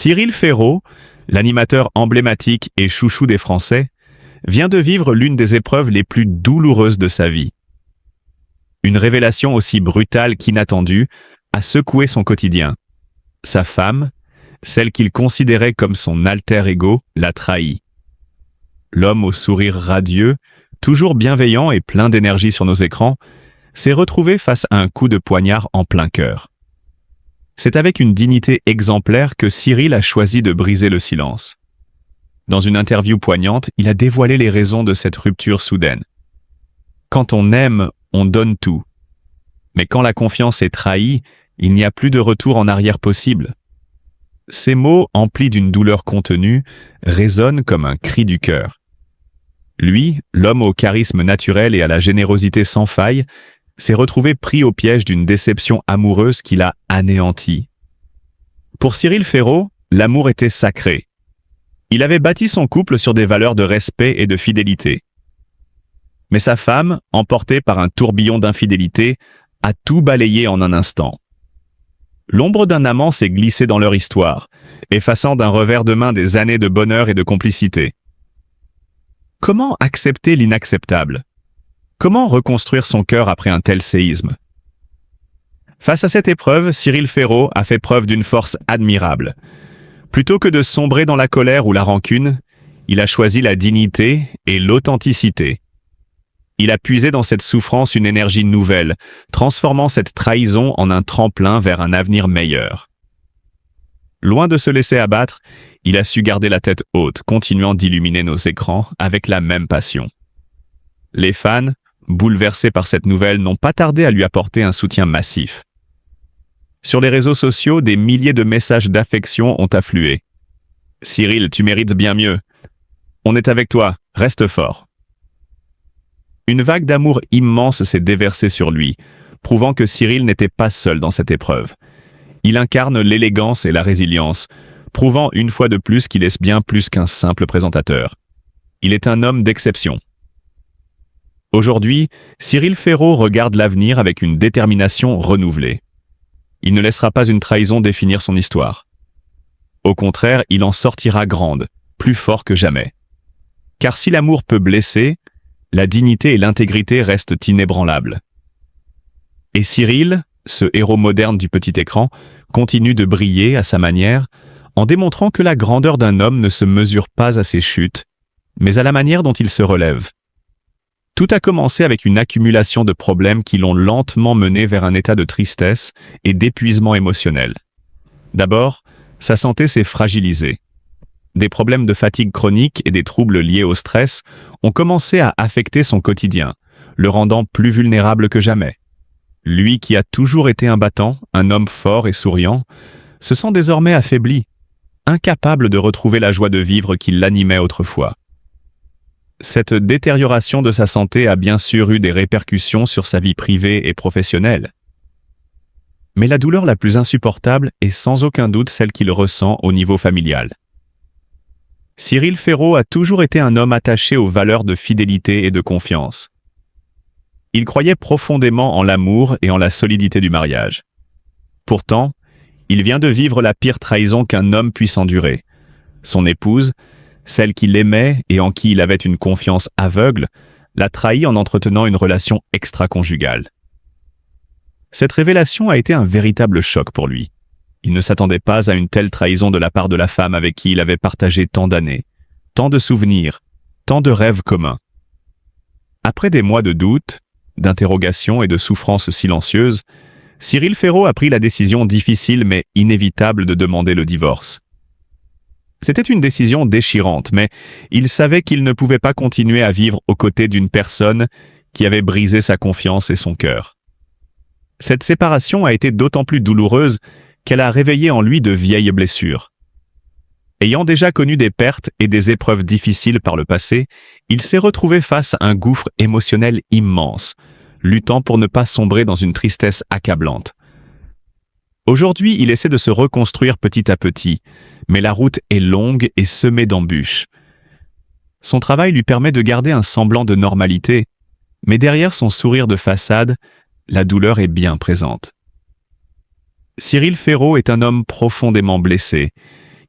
Cyril Ferraud, l'animateur emblématique et chouchou des Français, vient de vivre l'une des épreuves les plus douloureuses de sa vie. Une révélation aussi brutale qu'inattendue a secoué son quotidien. Sa femme, celle qu'il considérait comme son alter ego, l'a trahi. L'homme au sourire radieux, toujours bienveillant et plein d'énergie sur nos écrans, s'est retrouvé face à un coup de poignard en plein cœur. C'est avec une dignité exemplaire que Cyril a choisi de briser le silence. Dans une interview poignante, il a dévoilé les raisons de cette rupture soudaine. Quand on aime, on donne tout. Mais quand la confiance est trahie, il n'y a plus de retour en arrière possible. Ces mots, emplis d'une douleur contenue, résonnent comme un cri du cœur. Lui, l'homme au charisme naturel et à la générosité sans faille, s'est retrouvé pris au piège d'une déception amoureuse qui l'a anéanti. Pour Cyril Ferraud, l'amour était sacré. Il avait bâti son couple sur des valeurs de respect et de fidélité. Mais sa femme, emportée par un tourbillon d'infidélité, a tout balayé en un instant. L'ombre d'un amant s'est glissée dans leur histoire, effaçant d'un revers de main des années de bonheur et de complicité. Comment accepter l'inacceptable ? Comment reconstruire son cœur après un tel séisme ? Face à cette épreuve, Cyril Ferraud a fait preuve d'une force admirable. Plutôt que de sombrer dans la colère ou la rancune, il a choisi la dignité et l'authenticité. Il a puisé dans cette souffrance une énergie nouvelle, transformant cette trahison en un tremplin vers un avenir meilleur. Loin de se laisser abattre, il a su garder la tête haute, continuant d'illuminer nos écrans avec la même passion. Les fans, bouleversés par cette nouvelle, n'ont pas tardé à lui apporter un soutien massif. Sur les réseaux sociaux, des milliers de messages d'affection ont afflué. « Cyril, tu mérites bien mieux. On est avec toi, reste fort. » Une vague d'amour immense s'est déversée sur lui, prouvant que Cyril n'était pas seul dans cette épreuve. Il incarne l'élégance et la résilience, prouvant une fois de plus qu'il est bien plus qu'un simple présentateur. Il est un homme d'exception. Aujourd'hui, Cyril Ferraud regarde l'avenir avec une détermination renouvelée. Il ne laissera pas une trahison définir son histoire. Au contraire, il en sortira grande, plus fort que jamais. Car si l'amour peut blesser, la dignité et l'intégrité restent inébranlables. Et Cyril, ce héros moderne du petit écran, continue de briller à sa manière, en démontrant que la grandeur d'un homme ne se mesure pas à ses chutes, mais à la manière dont il se relève. Tout a commencé avec une accumulation de problèmes qui l'ont lentement mené vers un état de tristesse et d'épuisement émotionnel. D'abord, sa santé s'est fragilisée. Des problèmes de fatigue chronique et des troubles liés au stress ont commencé à affecter son quotidien, le rendant plus vulnérable que jamais. Lui qui a toujours été un battant, un homme fort et souriant, se sent désormais affaibli, incapable de retrouver la joie de vivre qui l'animait autrefois. Cette détérioration de sa santé a bien sûr eu des répercussions sur sa vie privée et professionnelle. Mais la douleur la plus insupportable est sans aucun doute celle qu'il ressent au niveau familial. Cyril Ferraud a toujours été un homme attaché aux valeurs de fidélité et de confiance. Il croyait profondément en l'amour et en la solidité du mariage. Pourtant, il vient de vivre la pire trahison qu'un homme puisse endurer. Son épouse, celle qu'il aimait et en qui il avait une confiance aveugle, l'a trahi en entretenant une relation extra-conjugale. Cette révélation a été un véritable choc pour lui. Il ne s'attendait pas à une telle trahison de la part de la femme avec qui il avait partagé tant d'années, tant de souvenirs, tant de rêves communs. Après des mois de doute, d'interrogations et de souffrances silencieuses, Cyril Ferraud a pris la décision difficile mais inévitable de demander le divorce. C'était une décision déchirante, mais il savait qu'il ne pouvait pas continuer à vivre aux côtés d'une personne qui avait brisé sa confiance et son cœur. Cette séparation a été d'autant plus douloureuse qu'elle a réveillé en lui de vieilles blessures. Ayant déjà connu des pertes et des épreuves difficiles par le passé, il s'est retrouvé face à un gouffre émotionnel immense, luttant pour ne pas sombrer dans une tristesse accablante. Aujourd'hui, il essaie de se reconstruire petit à petit, mais la route est longue et semée d'embûches. Son travail lui permet de garder un semblant de normalité, mais derrière son sourire de façade, la douleur est bien présente. Cyril Ferraud est un homme profondément blessé,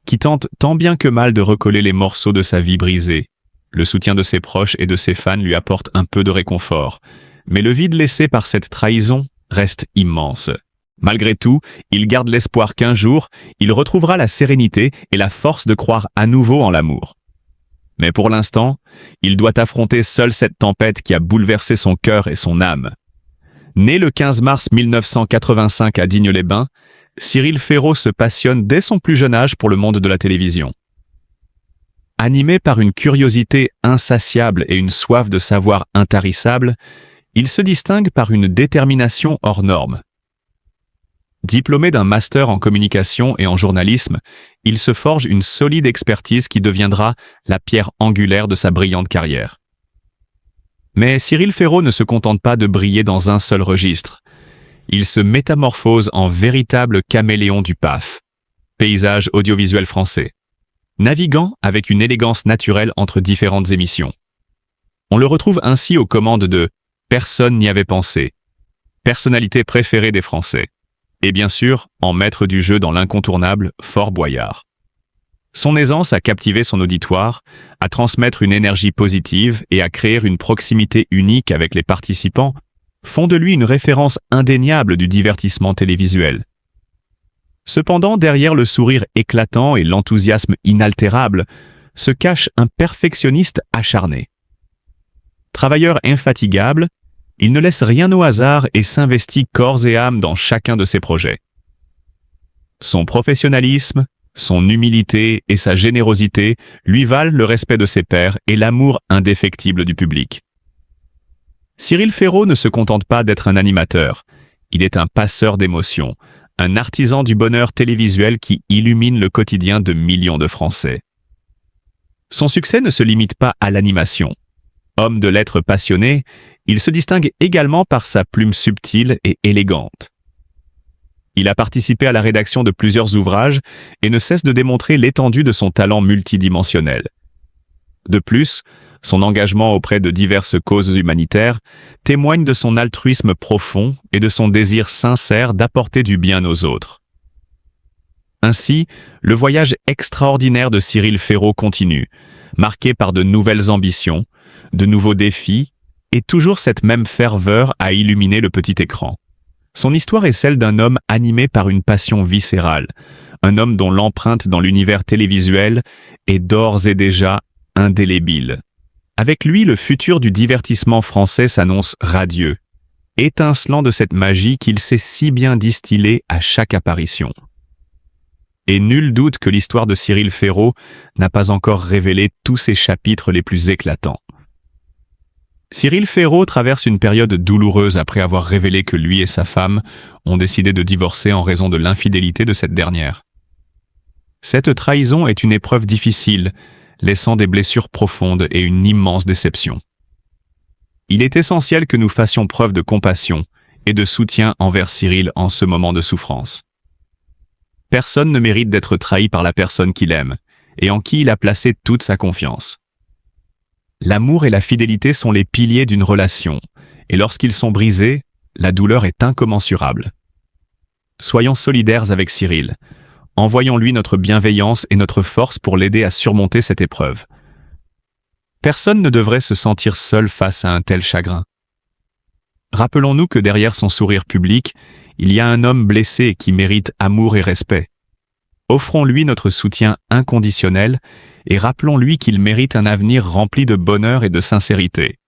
qui tente tant bien que mal de recoller les morceaux de sa vie brisée. Le soutien de ses proches et de ses fans lui apporte un peu de réconfort, mais le vide laissé par cette trahison reste immense. Malgré tout, il garde l'espoir qu'un jour, il retrouvera la sérénité et la force de croire à nouveau en l'amour. Mais pour l'instant, il doit affronter seul cette tempête qui a bouleversé son cœur et son âme. Né le 15 mars 1985 à Digne-les-Bains, Cyril Ferraud se passionne dès son plus jeune âge pour le monde de la télévision. Animé par une curiosité insatiable et une soif de savoir intarissable, il se distingue par une détermination hors norme. Diplômé d'un master en communication et en journalisme, il se forge une solide expertise qui deviendra la pierre angulaire de sa brillante carrière. Mais Cyril Ferraud ne se contente pas de briller dans un seul registre. Il se métamorphose en véritable caméléon du PAF, paysage audiovisuel français, naviguant avec une élégance naturelle entre différentes émissions. On le retrouve ainsi aux commandes de « Personne n'y avait pensé », personnalité préférée des Français, et bien sûr en maître du jeu dans l'incontournable Fort Boyard. Son aisance à captiver son auditoire, à transmettre une énergie positive et à créer une proximité unique avec les participants font de lui une référence indéniable du divertissement télévisuel. Cependant, derrière le sourire éclatant et l'enthousiasme inaltérable, se cache un perfectionniste acharné. Travailleur infatigable, il ne laisse rien au hasard et s'investit corps et âme dans chacun de ses projets. Son professionnalisme, son humilité et sa générosité lui valent le respect de ses pairs et l'amour indéfectible du public. Cyril Ferraud ne se contente pas d'être un animateur, il est un passeur d'émotions, un artisan du bonheur télévisuel qui illumine le quotidien de millions de Français. Son succès ne se limite pas à l'animation. Homme de lettres passionné, il se distingue également par sa plume subtile et élégante. Il a participé à la rédaction de plusieurs ouvrages et ne cesse de démontrer l'étendue de son talent multidimensionnel. De plus, son engagement auprès de diverses causes humanitaires témoigne de son altruisme profond et de son désir sincère d'apporter du bien aux autres. Ainsi, le voyage extraordinaire de Cyril Ferraud continue, marqué par de nouvelles ambitions, de nouveaux défis et toujours cette même ferveur à illuminer le petit écran. Son histoire est celle d'un homme animé par une passion viscérale, un homme dont l'empreinte dans l'univers télévisuel est d'ores et déjà indélébile. Avec lui, le futur du divertissement français s'annonce radieux, étincelant de cette magie qu'il sait si bien distiller à chaque apparition. Et nul doute que l'histoire de Cyril Ferraud n'a pas encore révélé tous ses chapitres les plus éclatants. Cyril Ferraud traverse une période douloureuse après avoir révélé que lui et sa femme ont décidé de divorcer en raison de l'infidélité de cette dernière. Cette trahison est une épreuve difficile, laissant des blessures profondes et une immense déception. Il est essentiel que nous fassions preuve de compassion et de soutien envers Cyril en ce moment de souffrance. Personne ne mérite d'être trahi par la personne qu'il aime et en qui il a placé toute sa confiance. L'amour et la fidélité sont les piliers d'une relation, et lorsqu'ils sont brisés, la douleur est incommensurable. Soyons solidaires avec Cyril. Envoyons-lui notre bienveillance et notre force pour l'aider à surmonter cette épreuve. Personne ne devrait se sentir seul face à un tel chagrin. Rappelons-nous que derrière son sourire public, il y a un homme blessé et qui mérite amour et respect. Offrons-lui notre soutien inconditionnel et rappelons-lui qu'il mérite un avenir rempli de bonheur et de sincérité.